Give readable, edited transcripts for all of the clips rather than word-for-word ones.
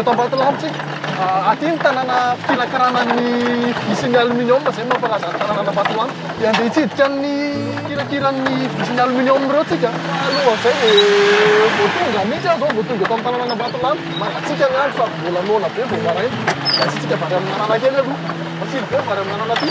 eto Ambatolampy aty ny tanàna fikirakranan'ny visin'ny aluminium zay mampalaza ny tanàna Ambatolampy dia andeha hitsidika ny kirakiran'ny visin'ny aluminium ireo tsika alohan'izay vao tonga mihitsy aho zao vao tonga eto amin'ny tanàna Ambatolampy mangatsika ny andro fa mbola noana be vao maraina da sitsika vary amin'ny nanana kely aloha matsilo be vary amin'ny nanana aty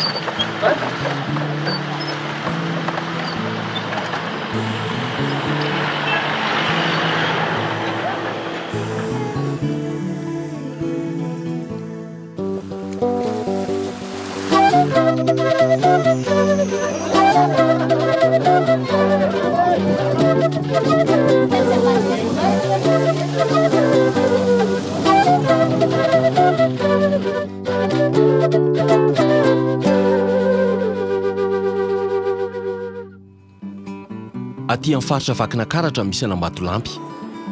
aty amin'ny faritra Vakinakaratra misy an'Ambatolampy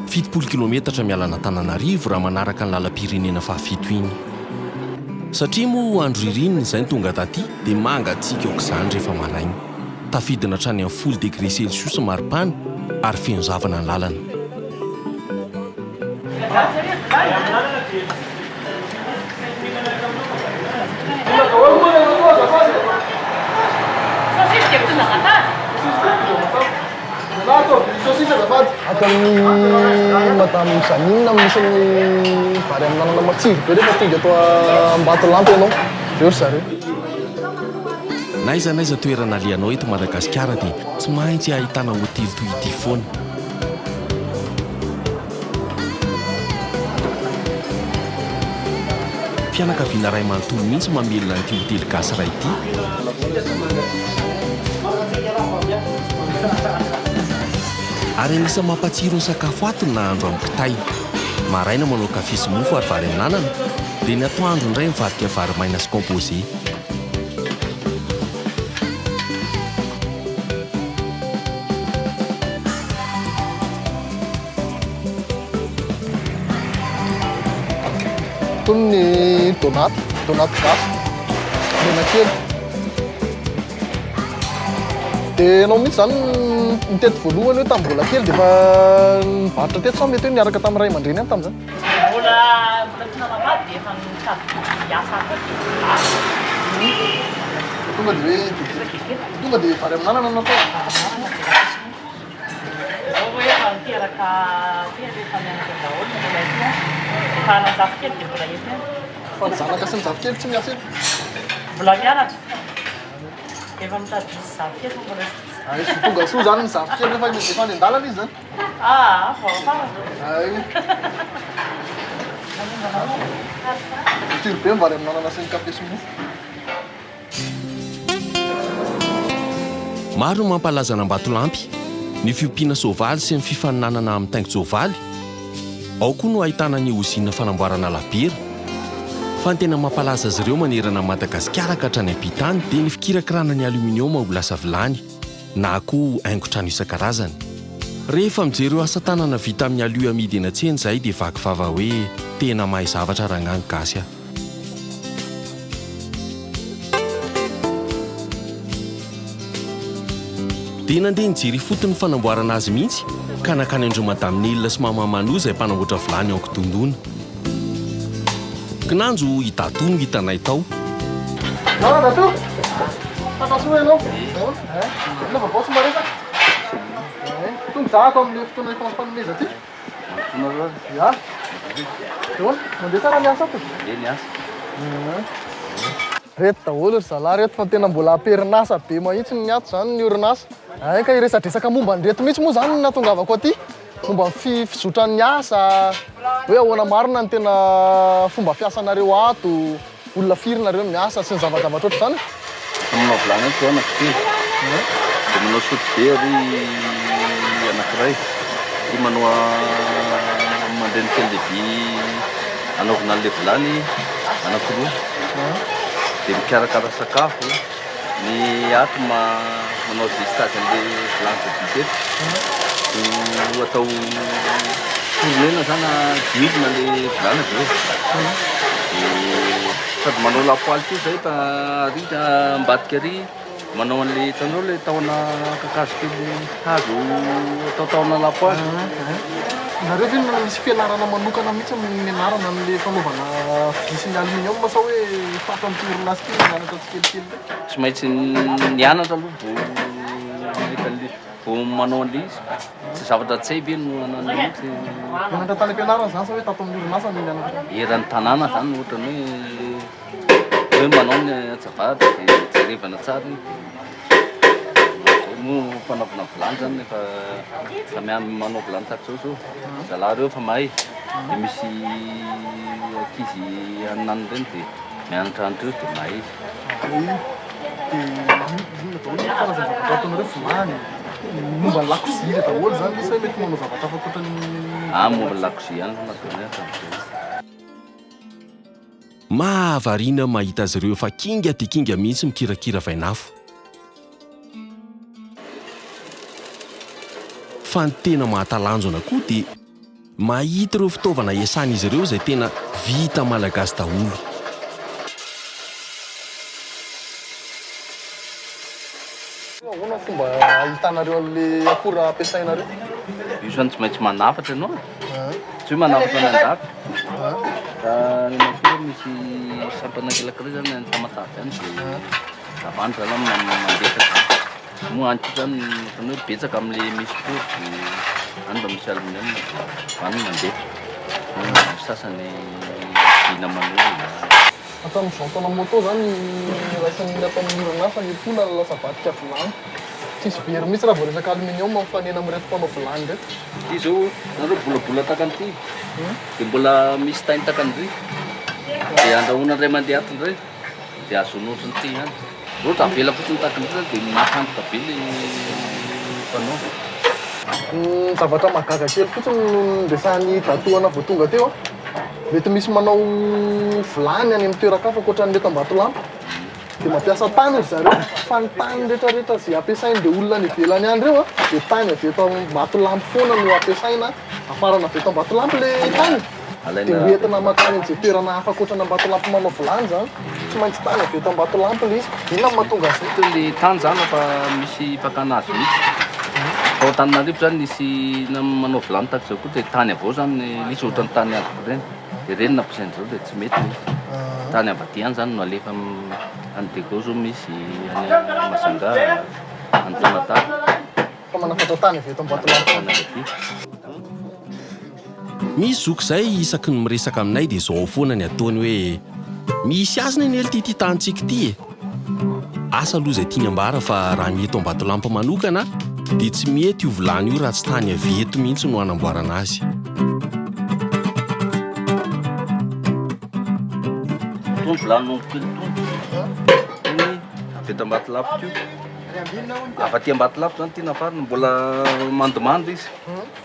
70 kilometatra miala an'Antananarivo raha manaraka ny lalam-pirenena fahafito iny satria moa andro ririnina izay ny tonga taty dia mangatsiaka aok'izany rehefa maraina tafidina hatrany amin'ny 10 degré celsius maripana ary feno zavana ny lalana ato amin'ny madame Janine misy ny vary amin'ny nanana matsiro be rehefa tonga eto Ambatolampy ianao eo ry zareo naiza toerana alianao eto Madagasikara dia tsy maintsy ahitana hotely toy ity foana fianakaviana ray manontolo mihitsy mamelona n'ity hotely gasy ray ity ary anisany mampatsiro ny sakafo atony na andro amin'ny kitay maraina manao kafe sy mofo ary vary amin'anana dia ny atoandro indray mivadika vary maina sy composé toy ny donaty gasy menakely dia anao mihitsy zany nitety voalohany hoe tamin'ny mbola kely dia efa nivarotra teto sa mety hoe niaraka tamin'ny ray aman-dreny any tamin'izany mbola tinanavady dia efa mitady asa tonga dia vary amin'anana natao zao hoe efa miteraka tena rehefa mianatra daholo mbola ety efa nanjafokely dia mbola ety fa ny zanaka sy ny zavokely tsy miasa eto mbola mianatra efa mitady misy zavokely mbola sy tonga soa zany ny zavokely efa ny andalana izy zany tiro be mivary amin'anana sy ny kafe sy mofo maro no mampalaza an'Ambatolampy ny fiompiana soavaly sy ny fifaninanana amin'ny taingo-tsoavaly ao koa no ahitana ny ozina fanamboarana labera fa ny tena mampalaza azy ireo manerana Madagasikara ka hatrany ampitany dia ny fikirakirana ny aluminium ho lasa vilany na koa haingon-trano isan-karazany rehefa mijery asa tanana vita amin'ny alu amidy eny an-tsena izay dia vakivava hoe tena mahay zavatra raha ngany gasy aho dia nandeha nijery fotony fanamboarana azy mihitsy ka nakany andreo madame Nilina sy mama Manoa izay mpanamboatra vilany ao Kitondona kinanjo hitatono hitanay tao dato tatasoa ianao ina vaovao sy maresaka tonga zahako amin'le fotoana efa mifanomeza aty ya eoana mandeha tsara miasa ato reto daholo ry zalahy reto fa tena mbola aperinasa be mahitsy ny ato zany ny orinasa ka iresadresaka momba ny reto mihitsy moa zany natongavako aty fomba fizotran'ny asa hoe ahoana marina ny tena fomba fiasanareo ato olona firinareo miasa sy ny zavazavatra oatra zany aminao volana eto anankitelo dia manao sotibery anankiray dia manao mandreny kely lehibe anaovana an'le vilany anankiroa dia mikarakara sakafo ny ato manao zestage an'le vilany zebiteto atao tournena zany diovina le vilany avy eo sady manao lapoaly koa zay ta rika ambadika ary manao an'le hitanao le tahona kakazo kely hazo atao tahona lapoazy. Nareo ve misy fianarana manokana mihitsy amin'ny anarana an'le fanaovana visin'ny aluminium sa hoe fatra amin'ny orinasy kely mianatra tsikelikely reny? Tsy maintsy nianatra aloha vao manao an'le izy. Tsy zavatra tsy hay be no anana mihitsy. Mianatra tany am-pianarana zany sa hoe tato amin'ny orinasa no mianatra? Eran'ny tanàna zany ohatrany hoe manao ny atsavatra dia jerevana tsara iny. Mo fanaovana vilany zany efa samy manao vilany tahaka zao zao. Zalahy reo efa mahay. Dia misy ankizy anany ireny dia mianatra an'ireo dia mahay izy. Ataonareo vilany momba ny lakozia daholo zany sa mety manao zavatra hafa ankoatran'ny momba ny lakozia ihany nataony hatramin'izay. Mahavariana mahita azy ireo efa kinga dia kinga mihitsy mikirakira vainafo. Fa ny tena mahatalanjona koa dia mahita ireo fitaovana iasana ireo izay tena vita malagasy daholo. Ahoana fomba ahitanareo an'le akora ampiasainareo? Io zany tsy maintsy manafatra ianao. Tsy hoe manafatra ny andafy. Raha ny makiro misy sampana kelakely zany ny tamatavy any dia avany zany mandefa zany. Moa antiko zany ohatrany hoe betsaka amin'le misy porty any mba misy aluminium avany mandefa. Sasany dina manolo. Atamin'izao taona moto zany raisan'ny atao amin'ny orinasa ny mpona lasa vadika vilany. Tsisy very mihitsy raha vao resaka aluminium mifanena amin'ireto mpanao vilany reto. Ity zao nareo bolabola takan'ity dia mbola misy tainy takan'izay. Dia andrahoana iray mandeha atiny iray dia azony ohatrany ity ihany. Ohatra avela fotsiny takan'izay dia mafantoka be ilay mpanao. Zavatra mahagaga kely fotsiny no ndesahan'ny datoana vao tonga teo. Mety misy manao vilany any amin'ny toeran-kafa ankoatran'ny eto Ambatolampy. Dia mampiasa tany ry zareo. Fa ny tany rehetrarehetra izay ampiasainy dia olona ny ivelany any ireo dia tany avy eto Ambatolampy foana no ampiasaina. Afarana avy eto Ambatolampy ilay tany. Dia hoentina makany amin'izay toerana hafa ankoatran'ny Ambatolampy manao vilany zany. Tsy maintsy tany avy eto Ambatolampy ilay izy. Inona no mahatonga azy? Ilay tany zany efa misy fakana azy mihitsy. Ao Antananarivo zany nisy manao vilany tahaka izao koa dia tany avao zany nisy ohatran'ny tany azy ireny. Dia ireny nampiasain'izao dia tsy mety. Tany avaty ihany zany no alefa any Dego zao misy any Masanga, any Fanatary. Fa manafatra tany avy eto Ambatolampy. Misy zoky izay isaky ny miresaka aminay dia izao foana ny ataony hoe misy azony ny ely ity tantsika ity e. Asa aloha izay tiany ambara fa raha ny eto Ambatolampy manokana dia tsy mety io vilany io raha tsy tany avy eto mihitsy no hanamboarana azy. Itony vilany ombokely itony. Iny avy eto Ambatolampy io. Afaty Ambatolampy zany ty nafarana mbola mandomando izy.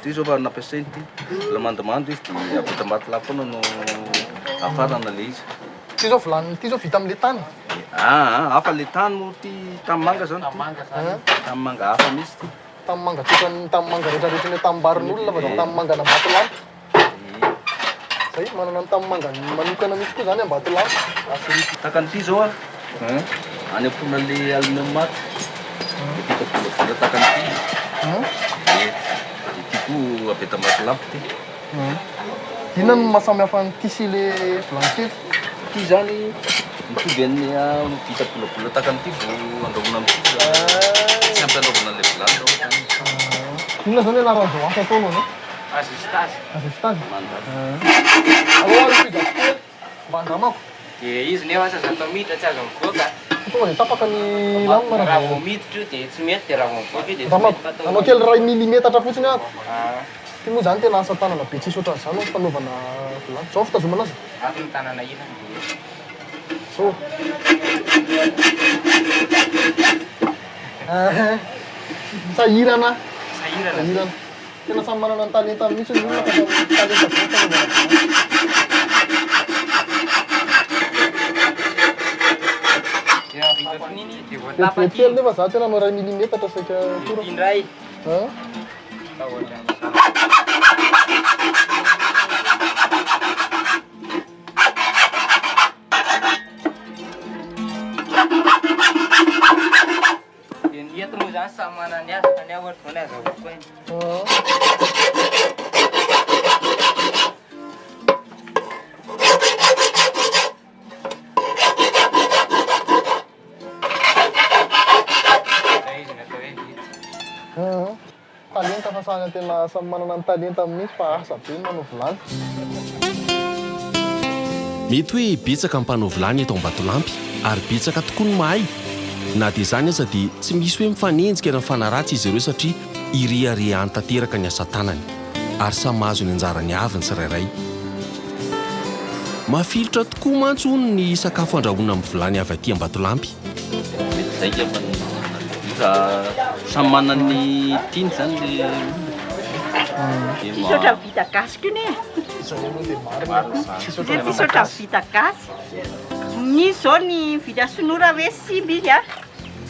Ty zao fa nampiasainy ty. Mbola mandomando izy dia avy eto Ambatolampy foana no afarana le izy. Ty zao vilany ty zao vita amin'ilay tany. Hafa le tany moa ty tamimanga zany. Tamimanga hafa misy ty. Tamimanga tokan'ny tamimanga rehetrarehetra ny tamimbarin'olona fa dia tamimanga Ambatolampy. Zay manana ny tamimanga manokana mihitsy koa zany Ambatolampy. Takan'ity zao any ampoina le aluminium maty. Vita bolabola takan'ity. Ity koa avy eto Ambatolampy ty. Inona no mahasamihafa ny tisy le vilany kely? Ity zany mitovy amin'ny vita bolabola takan'ity vao andrahoina amin'ity. Tsy ampy andrahoina le vilany zao. Inona zany anaran'izao asa ataonao no? Azesitazy. Azesitazy? Mandady. Allo figasikely mba andramako. Dia izy nefa asa zany miditra tsy azo mivoaka. Tonga dia tapaka ny lamina Raha raha vao miditra io dia tsy mety dia raha vao mivoaka io dia tsy andramako. mety fatao. Anao kely ray milimetatra fotsiny ato. Ah, Ty moa zany tena asa tanana be tsisy ohatran'izany no fanaovana vilany. Zao fitazomana azy. ato ny tanana ilany. So. Sahirana. Sahirana. Sahirana. Tena samy manana ny talenta mihitsy ny olona fa samy talenta be fanaovana vilany. Dia vita fininy dia voatapaka Kely nefa za tena anao ray milimetatra saika tora. indray. Ah? manany azy fa ny ahoatra vao ny azahoako eny. Talenta fa samy tena samy manana ny talenta mihitsy fa asa be manao vilany. Mety hoe betsaka ny mpanao vilany eto Ambatolampy ary betsaka tokoa ny mahay. Na dia izany aza dia tsy misy hoe mifanenjika na mifanaratsy izy ireo satria iriariahany tanteraka ny asa tanany ary samy mahazo ny anjarany aviny tsirairay. Mafilotra tokoa mantsy hono ny sakafo andrahoina amin'ny vilany avy aty Ambatolampy. Zay ke samy manana ny tiany zany le Fisotra vita gasy koa ne. Fisotra vita gasy. Ny zao ny vita sonora hoe simba izy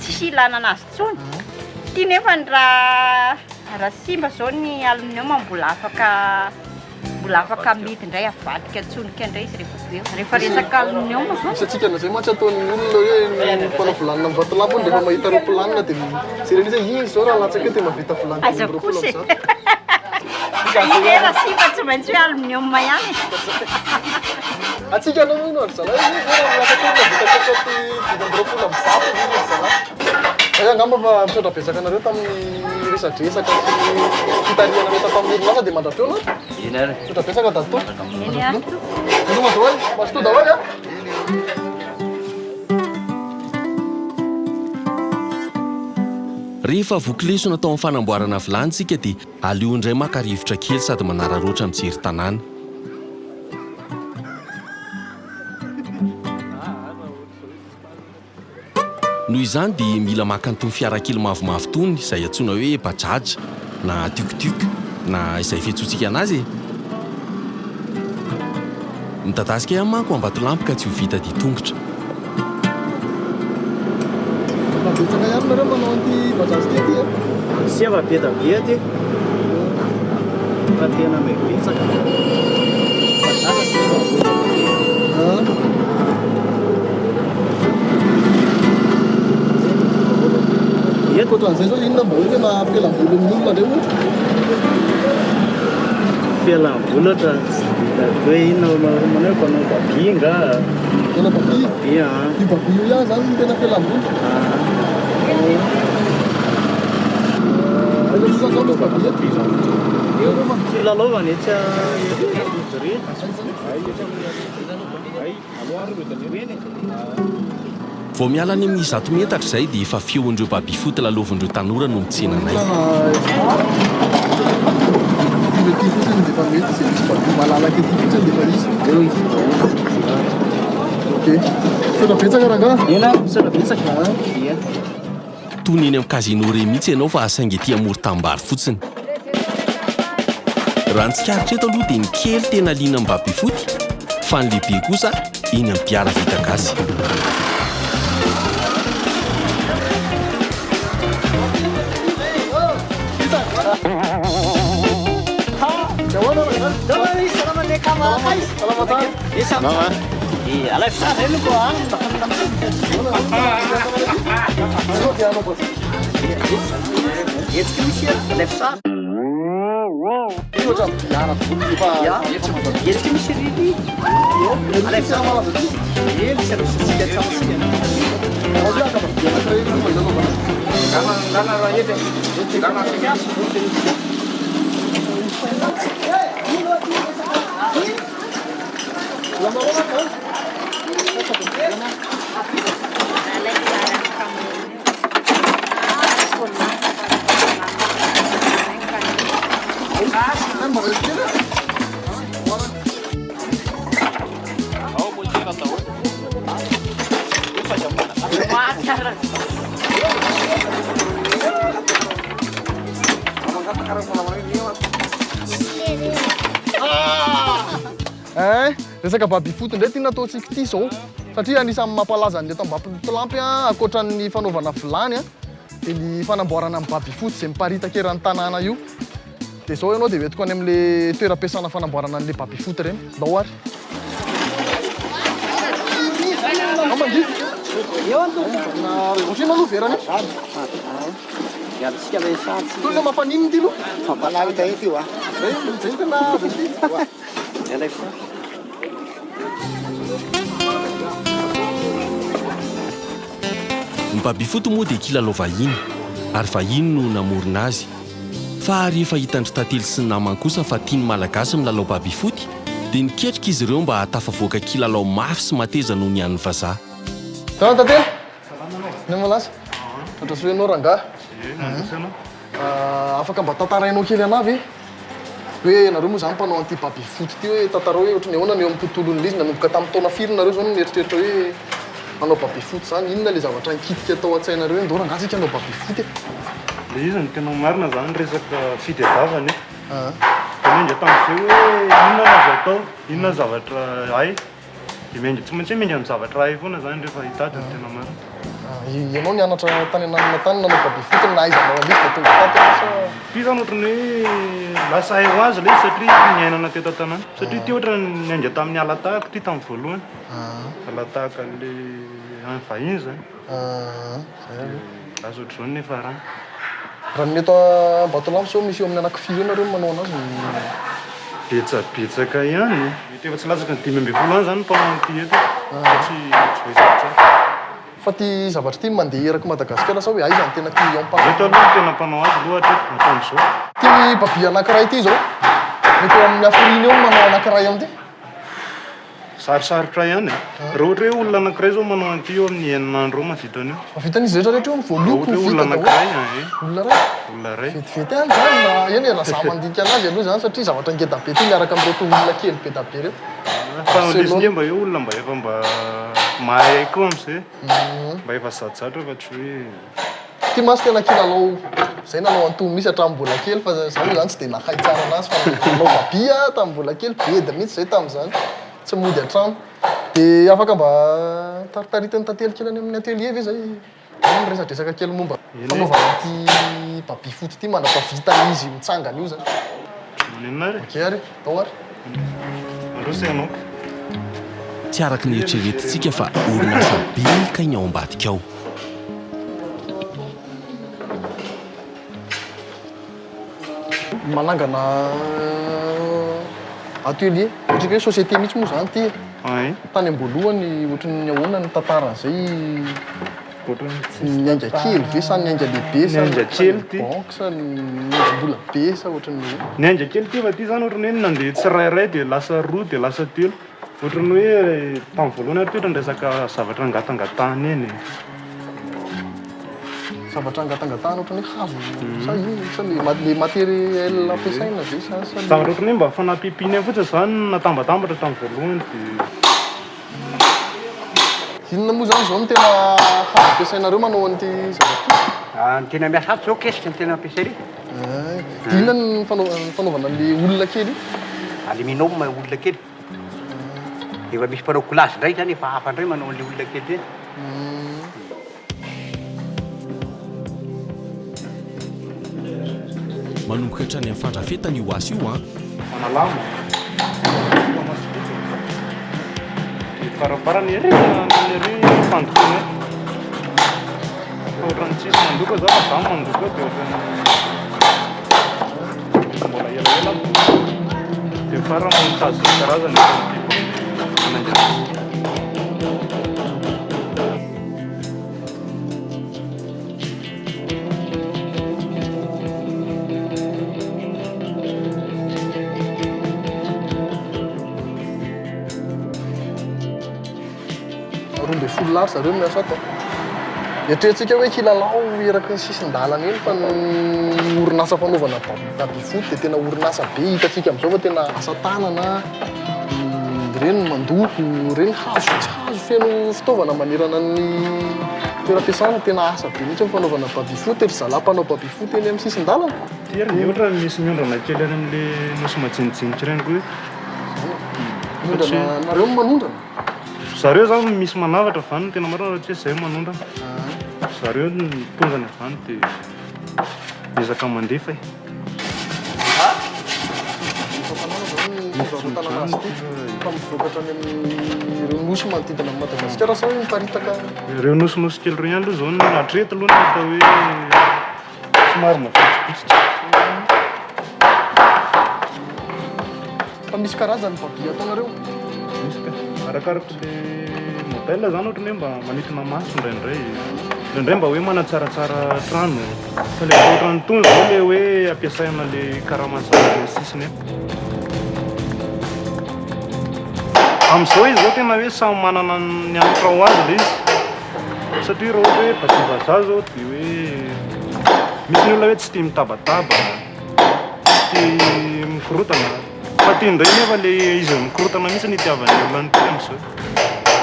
tsisy ilana anazy tsony. Ty nefa raha simba zao ny aluminium mbola afaka mety indray avadika atsonika indray izy rehefa resaka aluminium zao. Satria na zay mantsy ataon'ny olona hoe ny mpanao vilany amin'ny Vatolampy rehefa mahita reo planina dia sereny izy iny zao raha latsaka eo dia mahavita vilany aiza kosa iny raha simba tsy maintsy hoe aluminium ihany. Atsika anao ino ary zalahy iny zao raha latsaka eo mahavita kokoty 20 amin'ny zato iny zalahy. Zay angamba fa misaotra betsaka anareo tamin'ny resadresaka sy fitariana meta tamin'ny orinasa dia mandrafeo anao. iny ary Misaotra betsaka dato. Eny ato. Ano daholo, masto daholo Rehefa voklesona tao amin'ny fanamboarana vilantsika dia aleo indray maka-rivotra kely sady manararoatra mijery tanàna. Noho izany dia mila maka an'itony fiara kely mavomavo tony izay antsoina hoe bajaja na tuk-tuk na izay fiantsoantsika anazy. Midadasika ihany manko Ambatolampy ka tsy ho vita ditongotra. Betsaka ihany nareo manao an'ity bajazy ty a. Sy ava be da be aty. Fa tena mebetsaka. Ohatran'izay zao inona mba hoe tena fialam-boly amin'olona reo ohatra? Fialam-boly ohatra hoe inona manao mpanao babinga. Tena babi? Io babi io ihany zany no tena fialam-boly. Aiza kosa zao misy babi eto? Filalaovana etsy Vao miala any amin'ny 100 metatra izay dia efa feon'ireo babi foty lalaovindreo tanora no mitsenanay. Io ty fotsiny dia efa mety izay misy babi malalaka ety fotsiny dia efa izy. Ok. Misaotra betsaka rangaha. ena misaotra betsaka. Tony eny amin'ny casino re mihitsy ianao fa saingy ety amoron-tanimbary fotsiny. Raha ny tsikaritra eto aloha dia ny kely tena liana amin'ny babi foty fa ny lehibe kosa eny amin'ny biara vita gasy. Resaka babi foty indray tiana ataontsika ity zao satria anisan'ny mampalaza ny eto Ambatolampy ankoatran'ny fanaovana vilany dia ny fanamboarana amin'ny babi foty izay miparitaka eran'ny tanàna io. Dia zao ianao dia hoentiko any amin'ilay toeram-piasana fanamboarana an'ilay babi foty ireny. Ndao ary. Amandy. Eo anto. Na ohatriny aloha verany. miatsika le satsy Tolona mampanino ty aloha. fampalagy tahity io a Zay tena avy ty. alay fa Ny baby foot moa dia kilalao vahiny ary vahiny no namorona azy. Fa rehefa hitandry tantely sy ny namany kosa fa tiany malagasy milalao baby foot dia niketrika izy ireo mba hatafavoaka kilalao mafy sy mateza noho ny an'ny vazaha. Tana tantely. Ny malasa. Ohatra sy hoe ianao rangahy. Afaka mba tantarainao kely anavy hoe nareo moa zany mpanao an'ity baby foot ty hoe tantarao hoe ohatran'ny ahoana ny eo amin'ny tontolon'ny izy nanomboka tamin'ny taona firy nareo zao no mieritreritra hoe manao baby foot zany inona le zavatra nikitika atao an-tsainareo hoe ndao rangahy tsika hanao baby foot e. Le izy ny tena marina zany resaka fitadiavana miendry tamin'izay hoe inona nazo atao inona zavatra hay dia miendry tsy maintsy miendry amin'ny zavatra hay foana zany rehefa hitady ny tena marina. Ianao nianatra tany ananina tany nanao baby foot ny nahaizanao an'izy dia tonga taty sa Ty zany ohatrany hoe lasa hay ho azy le satria niainana teto an-tanàna satria ty ohatra niainga tamin'ny alatahaka ty tamin'ny voalohany alatahaka le any vahiny zany lasa ohatr'izao ny nefa raha ny eto Batolampy sao misy eo amin'ny anankify nareo manao anazy. Betsaka ihany efa tsy latsaky ny 5 any zany mpanao an'ity eto tsy voaisaka tsara. Fa ty zavatra ty mandeha eraky Madagasikara sa hoe aiza ny tena client mpanao? Eto aloha tena mpanao azy loatra ataon'izao. Ty baby anankiray ty zao mety eo amin'ny Afriny eo manao anankiray am'ty. Sarosarotra ihany raha ohatra hoe olona anankiray zao manao an'ity eo amin'ny 9 andro eo mahavita an'io. Mavitan'izy rehetrarehetra eo voaloko Ohatra hoe olona anankiray olona ray. olona ray Vetivety any zany na eny raha za mandinika anazy aloha zany satria zavatra ngeda be ty miaraka amin'ireo olona kely be da be reo. fa lesiny mba eo olona mba efa mba mahay koa am'izay mba efa zatozato efa tsy hoe Ty masy tena kilalao zay nanao antomy misy hatramin'ny mbola kely fa za moa zany tsy dia nahay tsara anazy fa nanao babia tamin'ny mbola kely beda mihitsy zay tamin'izany tsy mody an-trano dia afaka mba taritaritany tantely kely any amin'ny atelier ve zay miresadresaka kely momba fanaovana ity baby foot ity manapavitany izy mitsangana io zany. manenina ary Okey ary tao ary androsa ianao Tsy araky ny eritreretintsika fa orinasa bika iny ao ambadika ao. manangana atelier ohatra hoe société mihitsy moa zany ty ay tany am-boalohany ohatran'ny ahoana ny tantaran'izay ohatrany niainga kely ve sa niainga lehibe sa Niainga kely ty. banque sa niainga-mbola be sa ohatran'ny hoe ny aingna kely ty fa ty zany ohatrany hoe nandeha tsirairay dia lasa roa dia lasa telo ohatrany hoe tamin'ny voalohany ary toetra ny resaka zavatra angatangatahany eny zavatra angatangatahana ohatran'ny hoe hazo sa ino sa le matériel ampiasaina ve sa tamin'ny ohatrany hoe mba fanampipiny eny fotsiny zany natambatambatra tamin'ny voalohany dia inona moa zany zao no tena hazo ampiasainareo manao an'ity zavatra Ny tena miasa azy zao kesika ny tena ampiasay ry. ty inona ny fanaovana le olona kely Aluminium olona kely. Efa misy mpanao glasy ndray zany efa hafa ndray manao an'le olona kely zany. Manomboka hatrany amin'ny fandrafetana io asy io manalama faraparany ery ery fandokona ohatrany tsisy mandoka zao fa zany mandoka dia ohatrany mbola elaela dia farany mitazo karazany mananjara lary zareo miasa atao eritreretintsika hoe kilalao eraky ny sisin-dalana eny fa ny orinasa fanaovana baby foot dia tena orinasa be hitatsika amin'izao fa tena asa tanana reny mandoko reny hazo tsy hazo feno fitaovana manerana ny toeram-piasana tena asa be mihitsy ny fanaovana baby foot ry zalahy mpanao baby foot eny amin'ny sisin-dalana Tiary ny ohatra misy miondrana kely any amin'le nosy majinijinitra ireny koa mondrana nareo manondrana zareo zany misy manavatra vany tena marina raha tsy hoe zay manondrana zareo ny tongany vany dia ezaka mandefa mivoakatra any amin'ireo nosy manodidina Madagasikara sa hoe miparitaka ireo nosinosy kely reo ihany aloha zao ny atrety aloha ny atao hoe somary mafitsipitritra. Fa misy karazany babia ataonareo? Misy ka arakaraka le modèle zany ohatra hoe mba manintona maso indraindray mba hoe manatsaratsara trano fa le ohatrany tony zao le hoe ampiasaina le karamantsara le sisiny am'izao izy zao tena hoe samy manana ny anitra ho azy le izy satria raha ohatra hoe basivazaha zao dia hoe misy ny olona hoe tsy tia mitabataba tsy tia mikorotana fa tia indray nefa le izy mikorotana mihitsy ny itiavany olona ny tia am'izao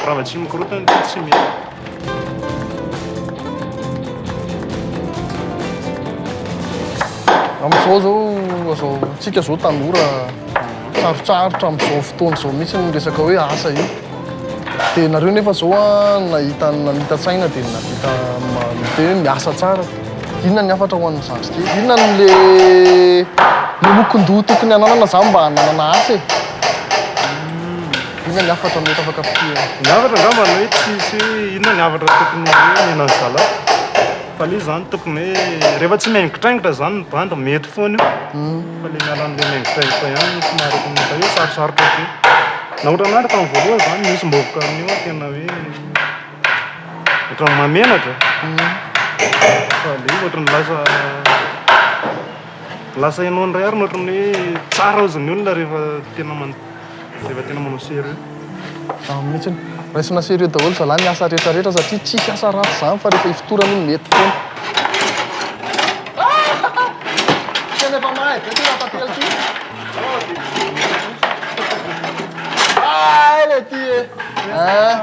raha va tsy mikorotana tia tsy mety. Amin'izao zao tsika zao tanora sarotsarotra amin'izao fotoana zao mihitsy ny resaka hoe asa io dia nareo nefa zao a nahita-tsaina dia navita hoe miasa tsara. Inona ny afatra ho an'ny zandrikely? Inona le lokon-doha tokony ananana zany mba hananana asa e? Inona ny afatra mety afaka pitiana? Ny afatra angambany hoe tsisy hoe inona ny afatra tokony hoe nenany zala fa le zany tokony hoe rehefa tsy miaingitraingitra zany ny banda mety foana io fa le mialan'le miaingitraingitra ihany somary meta hoe sarosarotra ke na ohatra anary tamin'ny voalohany zany misy mbovoka amin'io tena hoe ohatrany mamenatra fa le ohatrany lasa ianao indray ary ohatrany hoe tsara oziny olona rehefa tena manao sery Mihitsiny raisina sérieux daholo zalahy ny asa rehetrarehetra satria tsisy asa ratsy zany fa rehefa ifotorana iny mety foana. Tena efa mahay be ty raha tately ty. Le ty e.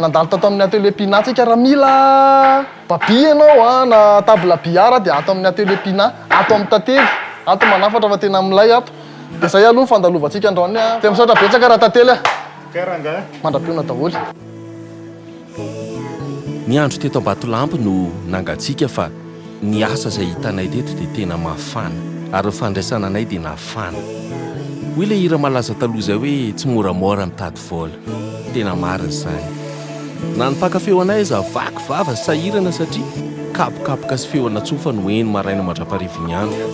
Nandalo tato amin'ny atelier Pina tsika raha mila babi ianao na table billard dia ato amin'ny atelier Pina, ato amin'ny tantely, ato manafatra fa tena milay ato. Dia zay aloha fandalovantsika androany a. Dia misaotra betsaka raha tantely a. Karanga Mandra-piona daholo. Ny andro teto Ambatolampy no nangatsika fa ny asa izay hitanay teto dia tena mafana ary ny fandraisana anay dia nafana. Hoy ilay hira malaza taloha izay hoe tsy moramora mitady vola. Tena marina izany. Na ny mpakafeo anay iza vaky vava sahirana satria kapokapoka sy feona tsofa no eny maraina mandraparivo ny andro.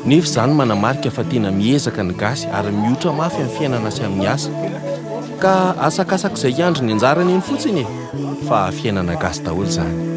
Nefa izany manamarika fa tena miezaka ny gasy ary mihoatra mafy amin'ny fiainana sy amin'ny asa. Ka asakasaka izay andro ny anjarany eny fotsiny e fa fiainana gasy daholo izany.